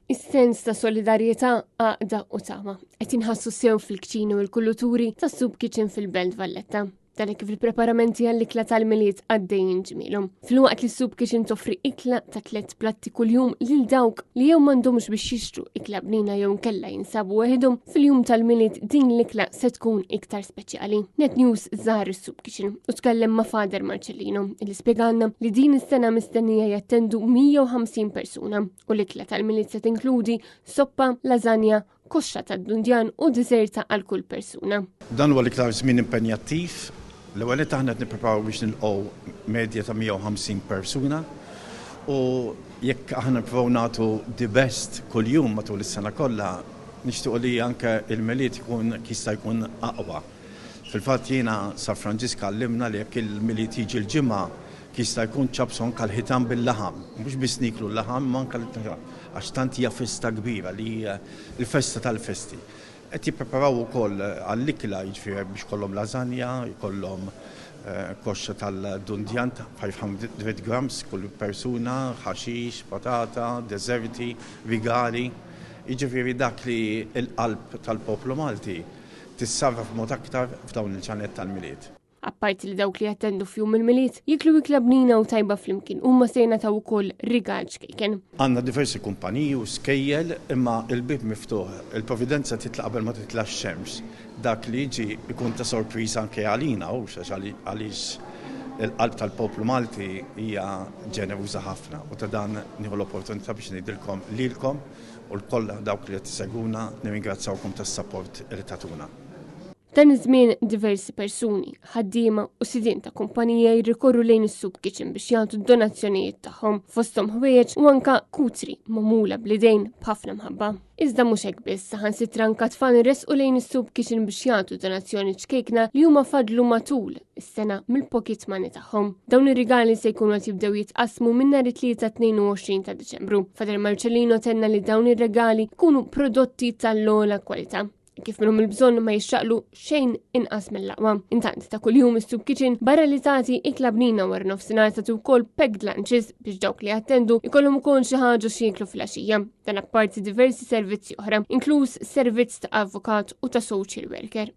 Is-sens ta' solidarjetà għaqda u tama qed inħassu sew fil-kċini u l-kulluturi tas-Soup Kitchen fil-Belt Valletta. Dan kif il-preparamenti għall-ikla tal-miliet għaddejjin ġmielhom. Fil-waqt li s-Soup Kitchen toffri ikla ta' 3 platti kuljum lil dawk li jew m'għandhomx biex jixtru ikla bnina jew nkella jinsabu weħedhom, fil-jum tal-miliet din l-ikla se tkun iktar speċjali. Net News żar is-Soup Kitchen u tkellem ma' Fader Marcellino li spjegalna li din is-sena mistennija jattendu 150 persuna u l-ikla tal-miliet se tinkludi soppa, lasagna, koxxa tad-dundjan u diserta għal kull persuna. Dan huwa l-iktar żmien impenjattiv. L-ewwel aħna qed nippreparaw biex nilqgħu medja ta' 150 persuna u jekk aħna nippruvaw nagħtu the best kuljum matul is-sena kollha, nixtiequ li anke il-miliet ikun jista' jkun aqwa. Fil-fatt jiena sa Franġiska għallimna li jekk il-miliet jiġi l-ġimgħa jista' jkun ċabson kal-ħitan bil-laħam, mhux biss niklu l-laħam ma anke għax tant hija festa kbira li hija l-festa tal-festi. Qed jippreparaw ukoll għall-ikla jiġifieri biex kollhom lasagna, jkollhom koxxa tal-dundjan 500 grams kull persuna, ħaxix, patata, deserti, rigari. Jiġifieri dak li l-qalb tal-poplu Malti tissarraf mod aktar f'dawn il-ġranet tal-miliet. Apparti li dawk li jattendu f'jum il-miliet jiklu ikla bnina u tajba flimkien huma se jingħataw ukoll rigal ċkejken. Għandna diversi kumpaniji u skejjel imma il-bib miftuħ. Il-providenza titlaq qabel ma titla' x-xemx. Dak li jiġi jkun ta' sorpriża anke għalina u għaliex il-qalb tal-poplu Malti hija ġeneruża ħafna u ta' dan nieħu l-opportunità biex ngħidilkom lilkom u l-koll dawk li qed tisegwuna nirringrazzjawkom tas-sapport li tatuna. Dan iż-żmien diversi persuni, ħaddiema u sidien ta' kumpanija jirrikorru lejn is-Soup Kitchen biex jagħtu d-donazzjonijiet tagħhom fosthom ħwejjeġ u anke kutri magħmula b'idejn b'ħafna mħabba. Iżda mhux hekk biss, saħansitra anke tfal irresqu lejn is-Soup Kitchen biex jagħtu donazzjoni ċkejkna li huma fadlu matul is-sena mill-pocket money tagħhom. Dawn ir-rigali se jkunu qed jibdew jitqasmu minn nhar it-tlieta 22 ta' Diċembru. Fader Marcellino tenna li dawn ir-regali jkunu prodotti tal-ogħla kwalità. Kif minnhom il-bżonn ma jixxaqlu xejn inqas mill-aqwa. Intant ta' kuljum is-Soup Kitchen barra li tagħti ikla bnina wara nofsinhar tagħti wkoll packed lunches biex dawk li jattendu ikollhom ukoll xi ħaġa xieklu fil-għaxija. Dan apparti diversi servizzi oħra, inkluż servizz ta' avukat u ta' social worker.